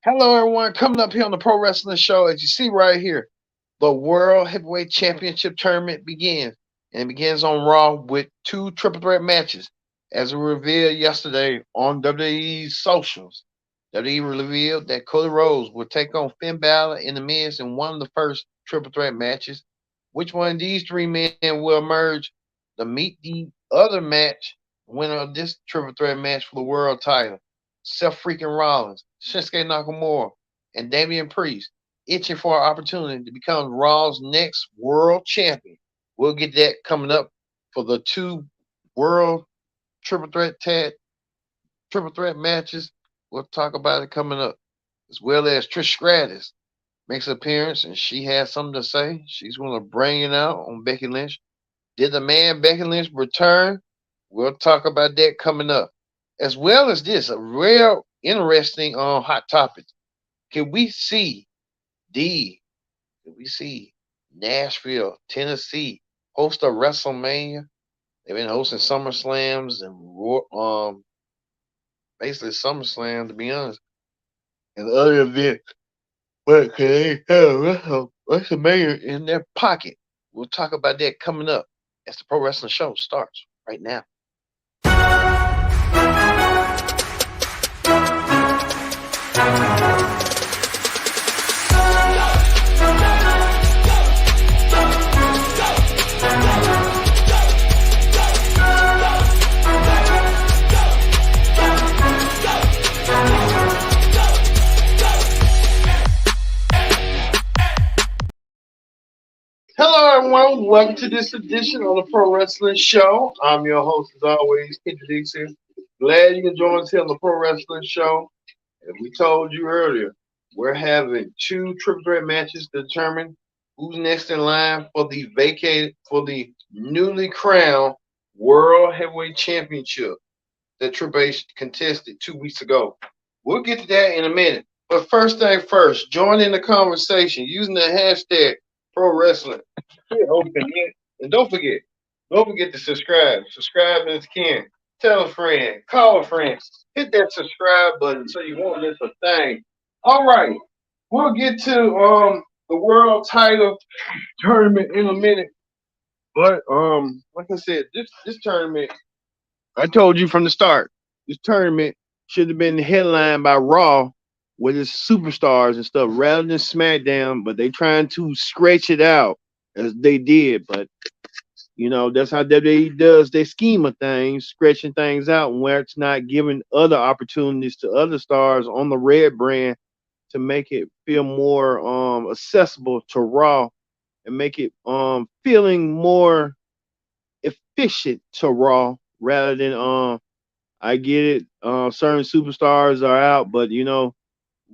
Hello, everyone. Coming up here on the Pro Wrestling Show, as you see right here, the World Heavyweight Championship Tournament begins. And it begins on Raw with two triple threat matches. As we revealed yesterday on WWE's socials, WWE revealed that Cody Rhodes will take on Finn Balor in the Miz in one of the first triple threat matches. Which one of these three men will emerge to meet the other match winner of this triple threat match for the world title? Seth freaking Rollins, Shinsuke Nakamura, and Damian Priest itching for an opportunity to become Raw's next world champion. We'll get that coming up for the two world triple threat tag triple threat matches. We'll talk about it coming up. As well as Trish Stratus makes an appearance and she has something to say. She's going to bring it out on Becky Lynch. Did the man Becky Lynch return? We'll talk about that coming up. As well as this, a real interesting hot topic. Can we see D? Can we see Nashville, Tennessee host a WrestleMania? They've been hosting SummerSlams and basically SummerSlam to be honest, and other events. But can they have WrestleMania in their pocket? We'll talk about that coming up as the Pro Wrestling Show starts right now. Hello, everyone. Welcome to this edition of the Pro Wrestling Show. I'm your host, as always, Kid Dixon. Glad you can join us here on the Pro Wrestling Show. As we told you earlier, we're having two triple threat matches to determine who's next in line for the newly crowned World Heavyweight Championship that Triple H contested 2 weeks ago. We'll get to that in a minute. But first thing first, join in the conversation using the hashtag Pro Wrestling. And don't forget to subscribe. Subscribe if you can. Tell a friend, call a friend. Hit that subscribe button so you won't miss a thing. All right, we'll get to the world title tournament in a minute. But like I said, this tournament, I told you from the start, this tournament should have been headlined by Raw with its superstars and stuff rather than SmackDown, but they trying to stretch it out as they did. But that's how WWE does their scheme of things, stretching things out where it's not giving other opportunities to other stars on the red brand to make it feel more accessible to Raw and make it feeling more efficient to Raw rather than I get it. Certain superstars are out, but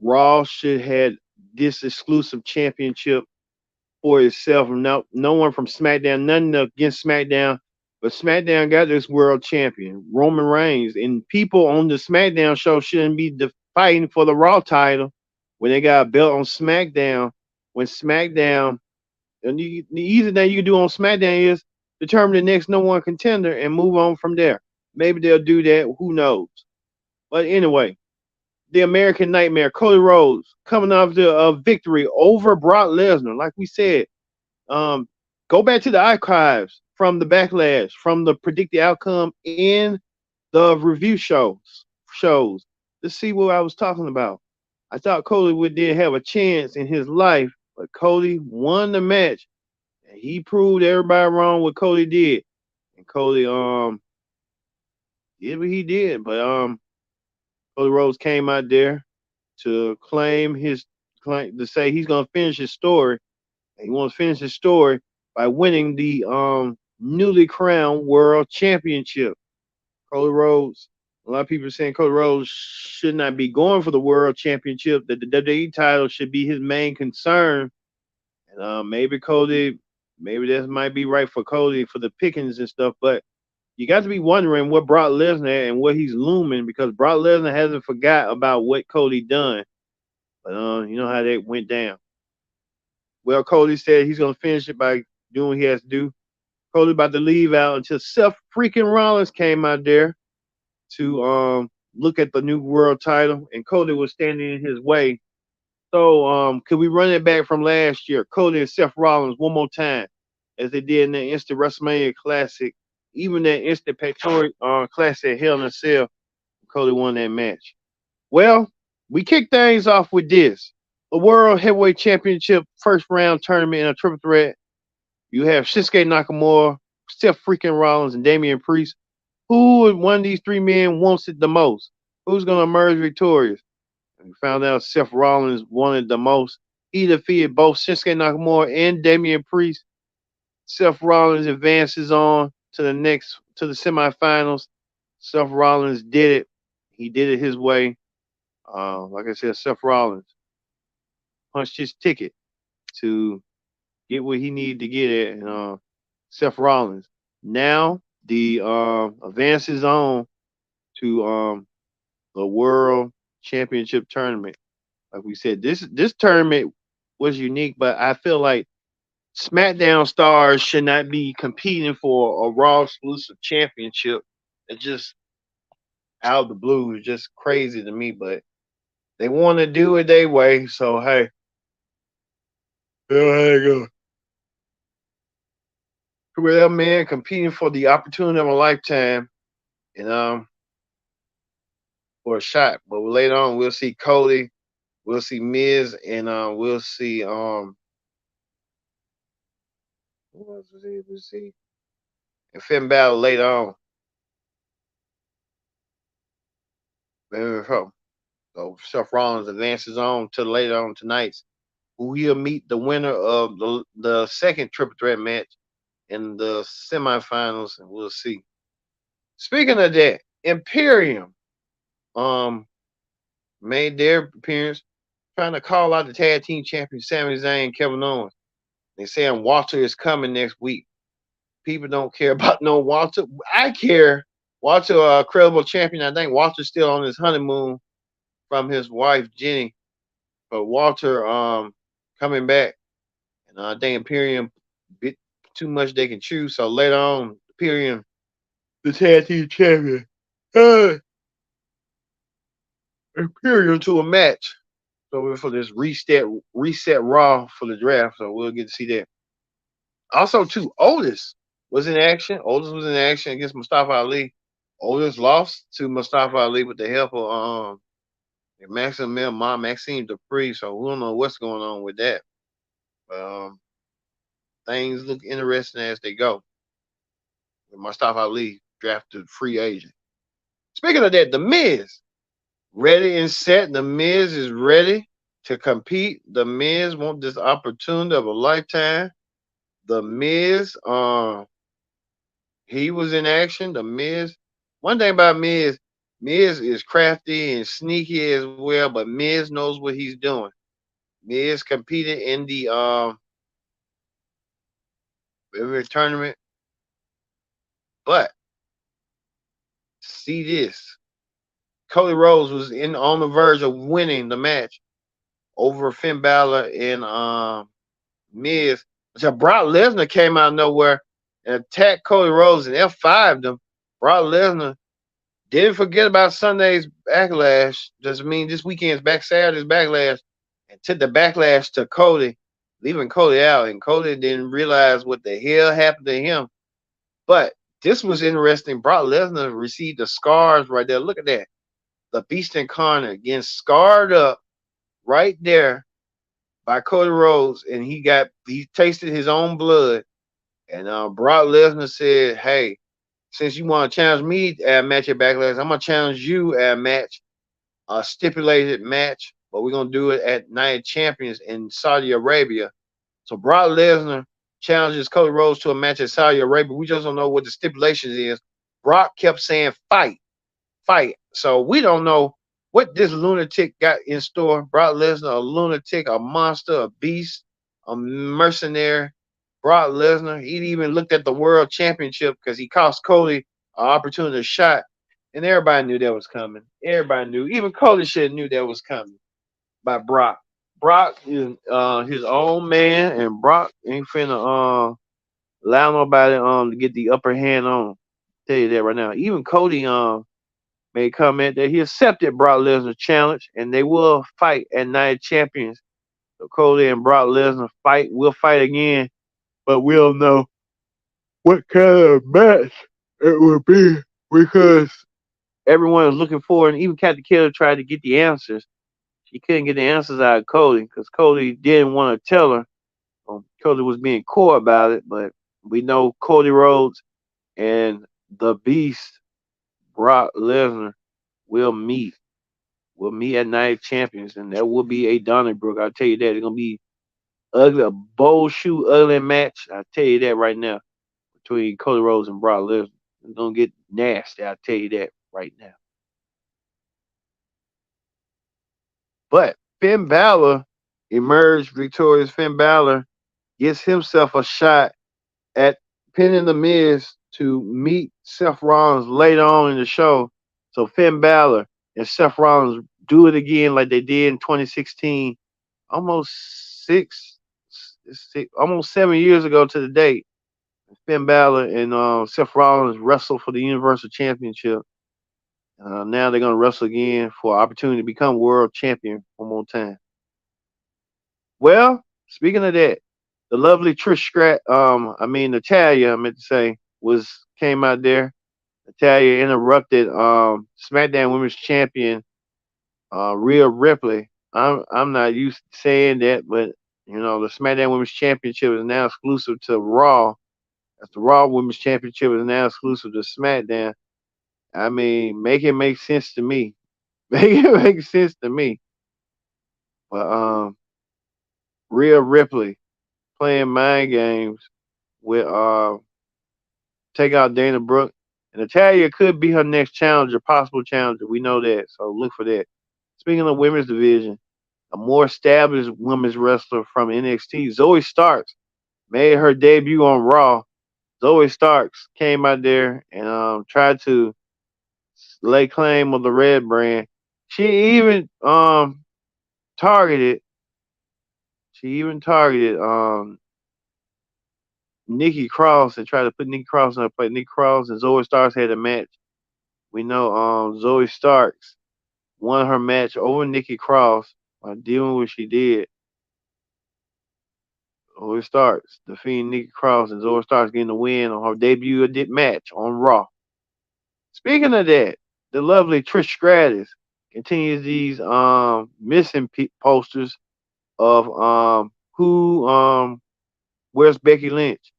Raw should had this exclusive championship for itself. No one from SmackDown, nothing against SmackDown, but SmackDown got this world champion, Roman Reigns, and people on the SmackDown show shouldn't be fighting for the Raw title when they got a belt on SmackDown. When SmackDown, and the easy thing you can do on SmackDown is determine the next no one contender and move on from there. Maybe they'll do that. Who knows? But anyway, the American Nightmare, Cody Rhodes, coming off the victory over Brock Lesnar. Like we said, go back to the archives from the backlash, from the predicted outcome in the review shows to see what I was talking about. I thought Cody did have a chance in his life, but Cody won the match. And he proved everybody wrong what Cody did. And Cody did what he did, but Cody Rhodes came out there to to say he's gonna finish his story. And he wants to finish his story by winning the newly crowned world championship. Cody Rhodes. A lot of people are saying Cody Rhodes should not be going for the world championship. That the WWE title should be his main concern. And maybe that might be right for Cody for the pickings and stuff. But you got to be wondering what Brock Lesnar and what he's looming because Brock Lesnar hasn't forgot about what Cody done. But you know how that went down. Well, Cody said he's gonna finish it by doing what he has to do. Cody about to leave out until Seth freaking Rollins came out there to look at the new world title, and Cody was standing in his way. So, could we run it back from last year? Cody and Seth Rollins one more time, as they did in the Instant WrestleMania Classic, even that Instant Pectoral Classic Hell in a Cell. Cody won that match. Well, we kick things off with this: a World Heavyweight Championship first round tournament in a triple threat. You have Shinsuke Nakamura, Seth freaking Rollins, and Damian Priest. Who one of these three men wants it the most? Who's going to emerge victorious? And we found out Seth Rollins wanted the most. He defeated both Shinsuke Nakamura and Damian Priest. Seth Rollins advances on to the semifinals. Seth Rollins did it. He did it his way. Like I said, Seth Rollins punched his ticket to get what he needed to get at. And Seth Rollins. Now the advances on to the World Championship tournament. Like we said, this tournament was unique, but I feel like SmackDown stars should not be competing for a Raw exclusive championship. It's just out of the blue. It's just crazy to me, but they want to do it their way. So hey, there you go. 12 men competing for the opportunity of a lifetime, and for a shot. But later on, we'll see Cody, we'll see Miz, and we'll see who else was it? We'll see and Finn Balor later on. So Seth Rollins advances on to later on tonight. We'll meet the winner of the second triple threat match in the semifinals, and we'll see. Speaking of that, Imperium um made their appearance, trying to call out the tag team champions Sami Zayn and Kevin Owens. They saying Walter is coming next week. People don't care about no Walter. I care. Walter, a credible champion. I think Walter's still on his honeymoon from his wife Jenny. But Walter coming back. And I think Imperium bit too much they can chew. So later on, Imperium, the tag team champion. Imperium to a match. So we're for this reset Raw for the draft. So we'll get to see that. Also, too, Otis was in action. Otis was in action against Mustafa Ali. Otis lost to Mustafa Ali with the help of Maxime Dupree. So we don't know what's going on with that. Um, things look interesting as they go. Mustafa Ali drafted free agent. Speaking of that, The Miz ready and set. The Miz is ready to compete. The Miz want this opportunity of a lifetime. The Miz, he was in action. The Miz. One thing about Miz, Miz is crafty and sneaky as well, but Miz knows what he's doing. Miz competed in the tournament, but see this. Cody Rhodes was on the verge of winning the match over Finn Balor and Miz. So Brock Lesnar came out of nowhere and attacked Cody Rhodes and F5'd him. Brock Lesnar didn't forget about Sunday's backlash. Just mean this weekend's Saturday's backlash, and took the backlash to Cody, leaving Cody out. And Cody didn't realize what the hell happened to him. But this was interesting. Brock Lesnar received the scars right there. Look at that. The Beast Incarnate getting scarred up right there by Cody Rhodes, and he tasted his own blood. And Brock Lesnar said, "Hey, since you want to challenge me at a match at Backlash, I'm gonna challenge you at a match, a stipulated match, but we're gonna do it at Night of Champions in Saudi Arabia." So Brock Lesnar challenges Cody Rhodes to a match at Saudi Arabia. We just don't know what the stipulations is. Brock kept saying fight. So we don't know what this lunatic got in store. Brock Lesnar, a lunatic, a monster, a beast, a mercenary. Brock Lesnar, he even looked at the world championship because he cost Cody an opportunity shot. And everybody knew that was coming. Everybody knew. Even Cody should have knew that was coming by Brock. Brock is his own man, and Brock ain't finna allow nobody to get the upper hand on him. Tell you that right now. Even Cody made comment that he accepted Brock Lesnar's challenge and they will fight at Night of Champions. So Cody and Brock Lesnar fight. We'll fight again, but we'll know what kind of match it will be because everyone is looking for, and even Captain Killer tried to get the answers. She couldn't get the answers out of Cody because Cody didn't want to tell her. Cody was being coy about it, but we know Cody Rhodes and the Beast, Brock Lesnar, will meet. Will meet at Night of Champions, and that will be a Donnybrook. I'll tell you that. It's gonna be ugly, a bold shoe, ugly match. I'll tell you that right now. Between Cody Rhodes and Brock Lesnar. It's gonna get nasty, I'll tell you that right now. But Finn Balor emerged victorious. Finn Balor gets himself a shot at pinning the Miz to meet Seth Rollins later on in the show. So Finn Balor and Seth Rollins do it again like they did in 2016, almost 7 years ago to the date. Finn Balor and Seth Rollins wrestled for the Universal Championship. Now they're going to wrestle again for an opportunity to become world champion one more time. Well, speaking of that, the lovely Natalia, I meant to say, came out there. Natalia interrupted SmackDown Women's Champion Rhea Ripley. I'm not used to saying that, but the SmackDown Women's Championship is now exclusive to Raw. As the Raw Women's Championship is now exclusive to SmackDown. I mean, make it make sense to me. Make it make sense to me. But Rhea Ripley playing mind games with take out Dana Brooke. And Natalia could be her next challenger, possible challenger. We know that. So look for that. Speaking of women's division, a more established women's wrestler from NXT, Zoe Starks, made her debut on Raw. Zoe Starks came out there and tried to lay claim of the red brand. She even targeted Nikki Cross and tried to put Nikki Cross in her place. Nikki Cross and Zoe Starks had a match. We know Zoe Starks won her match over Nikki Cross by doing what she did. Zoe Starks defeating Nikki Cross and Zoe Starks getting the win on her debut match on Raw. Speaking of that, the lovely Trish Stratus continues these missing posters of who where's Becky Lynch,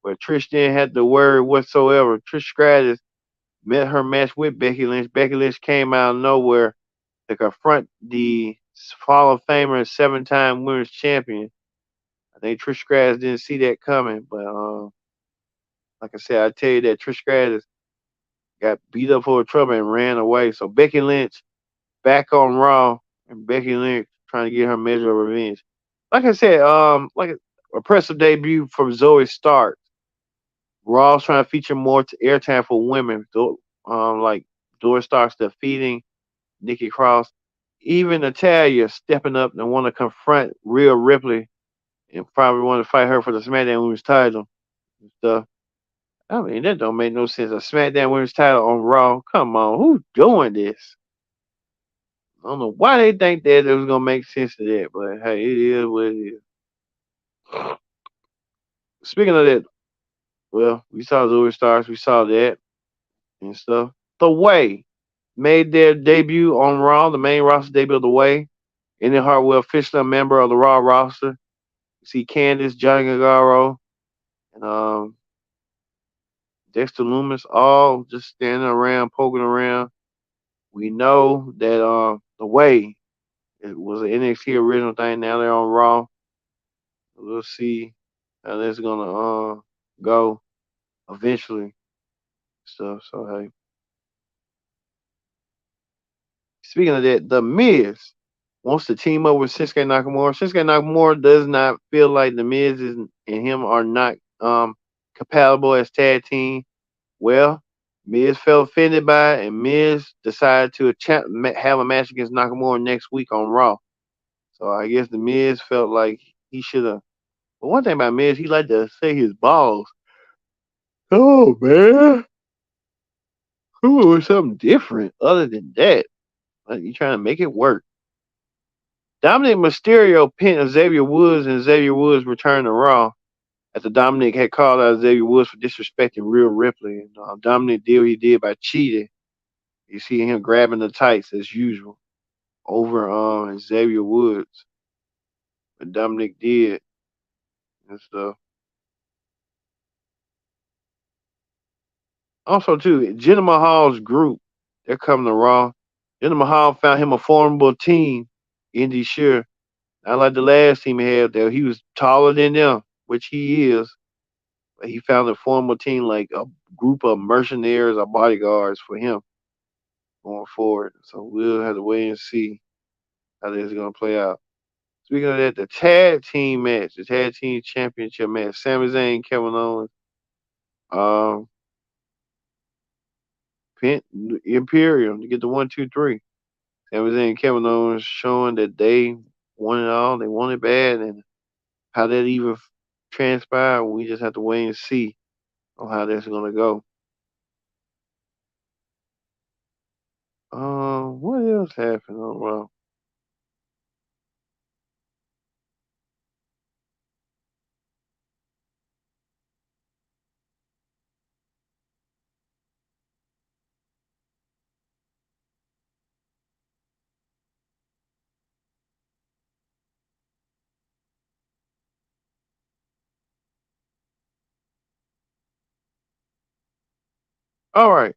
where Trish didn't have to worry whatsoever. Trish Stratus met her match with Becky Lynch. Becky Lynch came out of nowhere to confront the Hall of Famer and 7-time Women's Champion. I think Trish Stratus didn't see that coming, but like I said, I tell you that Trish Stratus got beat up for trouble and ran away. So Becky Lynch back on Raw, and Becky Lynch trying to get her measure of revenge. Like I said, like a impressive debut from Zoe Stark. Raw's trying to feature more airtime for women. Like Zoe Stark's defeating Nikki Cross. Even Natalia stepping up and want to confront Rhea Ripley and probably want to fight her for the SmackDown Women's title and stuff. I mean, that don't make no sense. A SmackDown Women's title on Raw. Come on, who's doing this? I don't know why they think that it was gonna make sense to that, but hey, it is what it is. Speaking of that, well, we saw Zoe Stars, we saw that and stuff. The Way made their debut on Raw, the main roster debut of The Way. Indy Hartwell officially a member of the Raw roster. You see Candice, Johnny Gargano, and Dexter Lumis all just standing around, poking around. We know that The Way, it was an NXT original thing. Now they're on Raw. We'll see how that's gonna go eventually. So hey. Speaking of that, The Miz wants to team up with Shinsuke Nakamura. Shinsuke Nakamura does not feel like The Miz and him are not compatible as tag team. Well, Miz felt offended by it, and Miz decided to have a match against Nakamura next week on Raw. So I guess The Miz felt like he should have. But one thing about Miz, he like to say his balls. Oh man. Ooh, something different other than that. Like, you trying to make it work. Dominic Mysterio pinned Xavier Woods, and Xavier Woods returned to Raw after Dominic had called out Xavier Woods for disrespecting Rhea Ripley. And Dominic did what he did by cheating. You see him grabbing the tights as usual over Xavier Woods. But Dominic did and stuff. Also, too, Jinder Mahal's group, they're coming to Raw. Jinder Mahal found him a formidable team, Indy Sure. Not like the last team he had there. He was taller than them, which he is. But he found a formidable team, like a group of mercenaries or bodyguards for him going forward. So we'll have to wait and see how this is going to play out. Speaking of that, the tag team match, the tag team championship match, Sami Zayn, Kevin Owens, um, Imperium to get the 1, 2, 3. Sami Zayn, Kevin Owens showing that they want it all, they want it bad, and how that even transpired, we just have to wait and see on how that's going to go. What else happened on Raw? All right.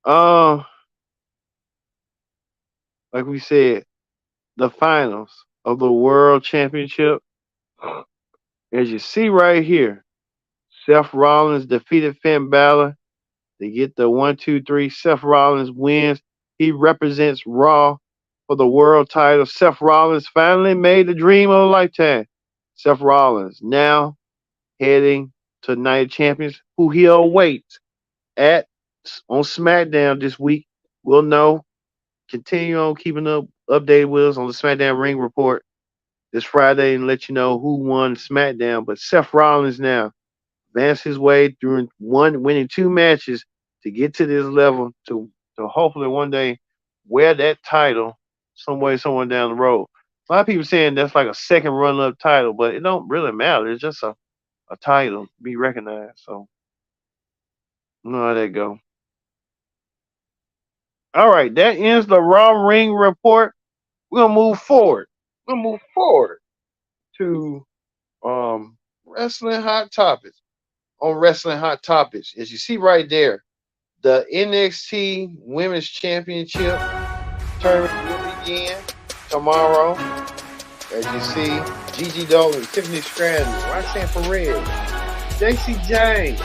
Uh, like we said, the finals of the World Championship. As you see right here, Seth Rollins defeated Finn Balor. They get the 1, 2, 3. Seth Rollins wins. He represents Raw for the world title. Seth Rollins finally made the dream of a lifetime. Seth Rollins now heading to Night of Champions, who he awaits at on SmackDown this week. We'll know. Continue on keeping up updated with us on the SmackDown Ring Report this Friday and let you know who won SmackDown. But Seth Rollins now advanced his way through winning 2 matches to get to this level to hopefully one day wear that title somewhere down the road. A lot of people saying that's like a second run up title, but it don't really matter. It's just a title to be recognized. So you know how that go. All right, that ends the Raw Ring Report. We're gonna move forward. We're gonna move forward to wrestling hot topics. On wrestling hot topics, as you see right there, the NXT Women's Championship tournament will begin tomorrow. As you see, Gigi Dolan, Tiffany Stratton, Roxanne Perez, JC James,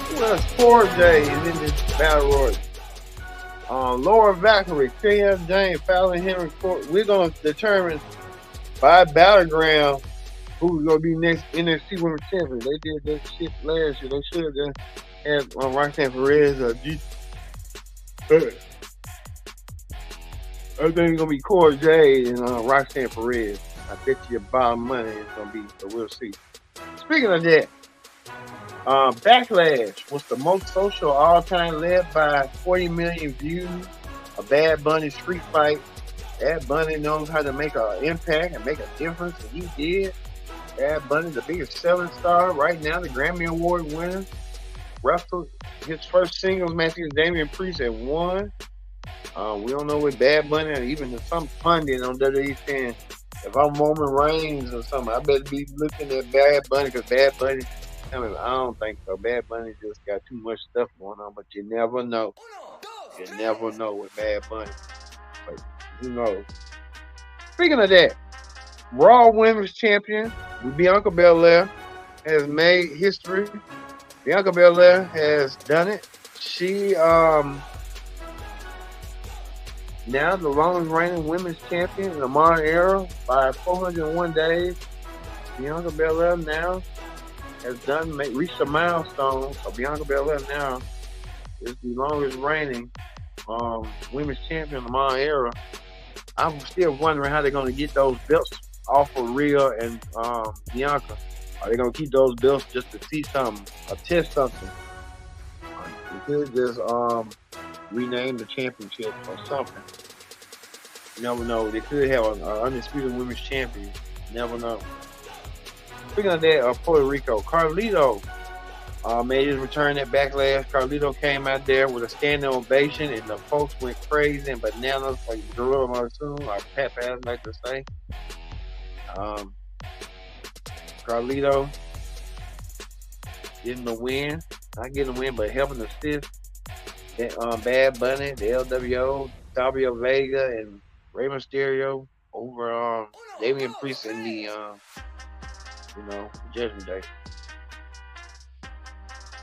who else? Cora J is in this battle royal. Laura Valkyrie, K.F. James, Fallon Henry Court. We're going to determine by Battleground who's going to be next NXT Women's Champion. They did that shit last year. They should have had Roxanne Perez or G. I think it's going to be Cora Jade and Roxanne Perez. I bet you about money it's going to be, so we'll see. Speaking of that, Backlash was the most social all time, led by 40 million views. A Bad Bunny street fight. Bad Bunny knows how to make an impact and make a difference, and he did. Bad Bunny, the biggest selling star right now, the Grammy Award winner. Wrestled his first singles match against Damian Priest and won. We don't know what Bad Bunny, or even some pundit on WWE saying, if I'm Roman Reigns or something, I better be looking at Bad Bunny, because Bad Bunny, I don't think so. Bad Bunny just got too much stuff going on, but you never know. You never know with Bad Bunny. But who knows? Speaking of that, Raw Women's Champion, Bianca Belair, has made history. Bianca Belair has done it. She now the longest reigning women's champion in the modern era by 401 days. Bianca Belair now has reached a milestone. So Bianca Belair now is the longest reigning women's champion in the modern era. I'm still wondering how they're going to get those belts off of Rhea and Bianca. Are they going to keep those belts just to see something or test something? You could just rename the championship or something. You never know. They could have an undisputed women's champion. You never know. Speaking of that, Puerto Rico, Carlito made his return at Backlash. Carlito came out there with a standing ovation, and the folks went crazy and bananas like Gorilla Monsoon, or Pat Patterson like to say. Um, Carlito getting the win, not getting the win, but helping assist that Bad Bunny, the LWO, Fabio Vega, and Rey Mysterio over Damian Priest in the Judgment Day.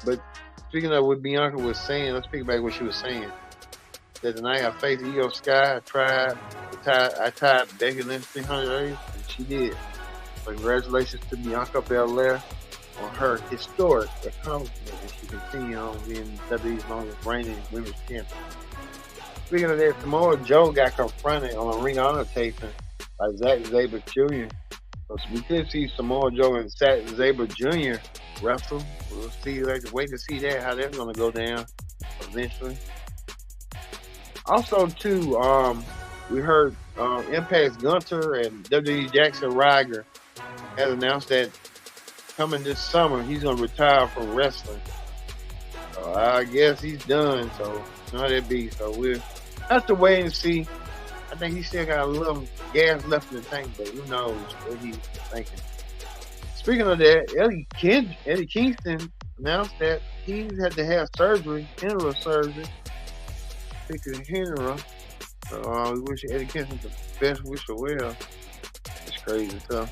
But speaking of what Bianca was saying, let's pick back what she was saying. That tonight I faced Io Sky. I tied Becky Lynch 300 days, and she did. So congratulations to Bianca Belair on her historic accomplishment, and she continues on being WWE's longest reigning women's champion. Speaking of that, Samoa Joe got confronted on a Ring of Honor taping by Zack Sabre Jr. So we could see Samoa Joe and Zack Sabre Jr. wrestle. We'll see. Wait to see that, how that's going to go down eventually. Also, too, we heard Impact's Gunter and WWE Jackson Ryder has announced that coming this summer, he's going to retire from wrestling. So I guess he's done. So you know how that be. So we'll have to wait and see. I think he still got a little gas left in the tank, but who knows what he's thinking. Speaking of that, Eddie Kingston announced that he had to have surgery, general surgery, fixing his hernia. So we wish Eddie Kingston the best wish for well. It's crazy stuff.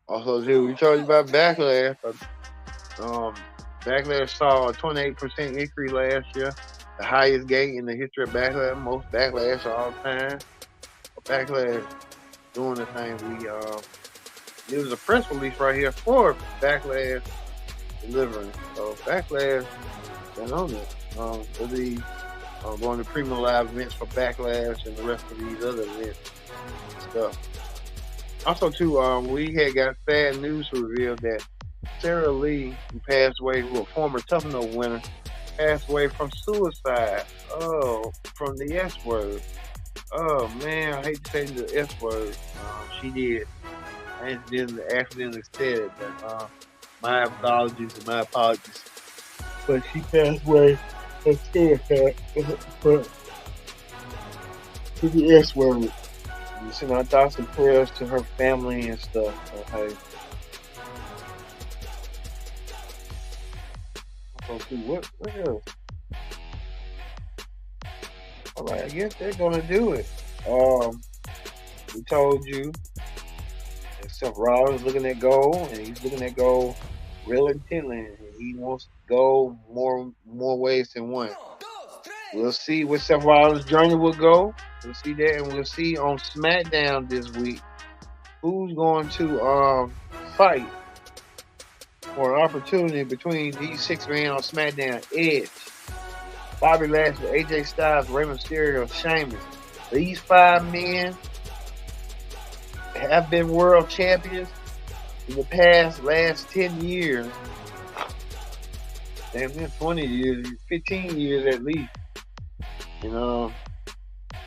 Also, too, we told you about Backlash. Backlash saw a 28% increase last year, the highest gain in the history of Backlash, most Backlash of all time. Backlash doing the thing. There was a press release right here for Backlash delivering. So Backlash been on it. They'll be going to premium live events for Backlash and the rest of these other events and stuff. Also, too, we had got sad news to reveal that Sarah Lee, who passed away, who was a former Tough Enough winner, passed away from suicide. Oh, from the S word. Oh, man, I hate to say the S word. She did. I accidentally said it, but my apologies and my apologies. But she passed away from suicide. To the S word. You send our thoughts and prayers to her family and stuff. Okay. Okay, what else? Alright, I guess they're gonna do it. We told you that Seth Rollins is looking at gold, and he's looking at gold real intently, and he wants to go more ways than one. We'll see where Seth Rollins' journey will go. We'll see that, and we'll see on SmackDown this week who's going to fight for an opportunity between these 6 men on SmackDown: Edge, Bobby Lashley, AJ Styles, Rey Mysterio, Sheamus. These 5 men have been world champions in the last 10 years. They've been 20 years, 15 years at least.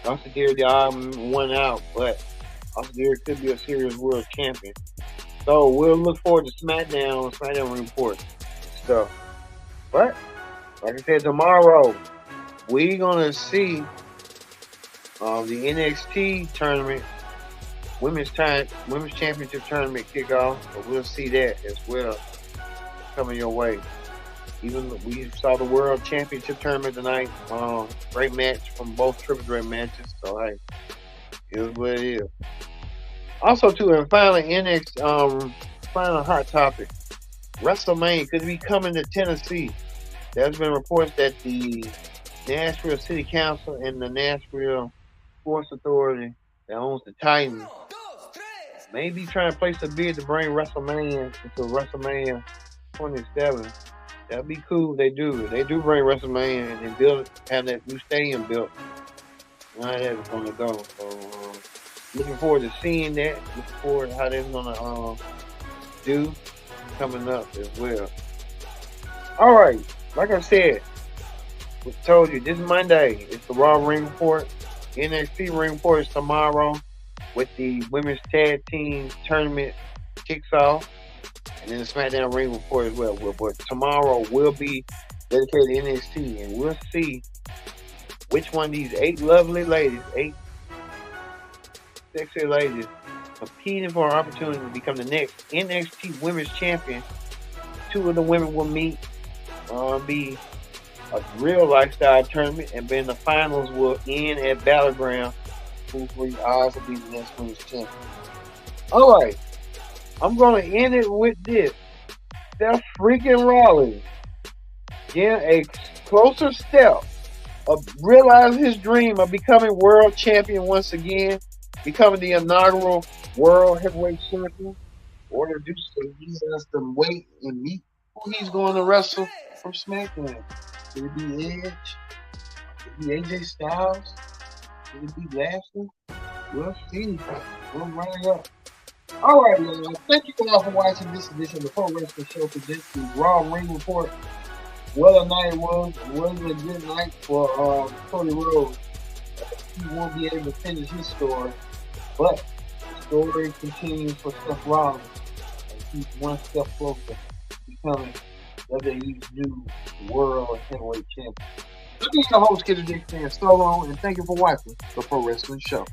Austin Theory won out, but Austin Theory could be a serious world champion. So we'll look forward to SmackDown report stuff. But like I said, tomorrow we're gonna see the NXT tournament, women's championship tournament kickoff. So we'll see that as well coming your way. Even we saw the World Championship tournament tonight. Great match from both triple threat matches. So hey, it is what it is. Also, too, and finally, final hot topic: WrestleMania could be coming to Tennessee. There's been reports that the Nashville City Council and the Nashville Sports Authority that owns the Titans may be trying to place a bid to bring WrestleMania into WrestleMania 27. That'd be cool if they do. They do bring WrestleMania and have that new stadium built. How that's going to go. So, looking forward to seeing that. Looking forward to how they're going to do. coming up as well. All right, like I said, we told you this Monday it's the Raw Ring Report. NXT Ring Report is tomorrow with the women's tag team tournament kicks off, and then the SmackDown Ring Report as well. But tomorrow will be dedicated to NXT, and we'll see which one of these eight lovely ladies, eight sexy ladies, competing for an opportunity to become the next NXT Women's Champion. Two of the women will meet, be a real lifestyle tournament, and then the finals will end at Battleground. Who's odds to be the next women's champion? All right, I'm gonna end it with this: Seth freaking Rollins getting a closer step of realizing his dream of becoming world champion once again, becoming the inaugural world heavyweight champion. Or he has to wait and meet who he's going to wrestle from SmackDown. Could it be Edge? Could it be AJ Styles? Could it be Lashley? We'll see. We'll run it up. All right, y'all. Thank you all for watching this edition of the Pro Wrestling Show Presents the Raw Ring Report. What a night it was. It wasn't a good night for Cody Rhodes. He won't be able to finish his story, but the story continues for Seth Rollins. And he's one step closer to becoming WWE's new World Heavyweight Champion. I've been your host, Kid Dick, saying so long, and thank you for watching the Pro Wrestling Show.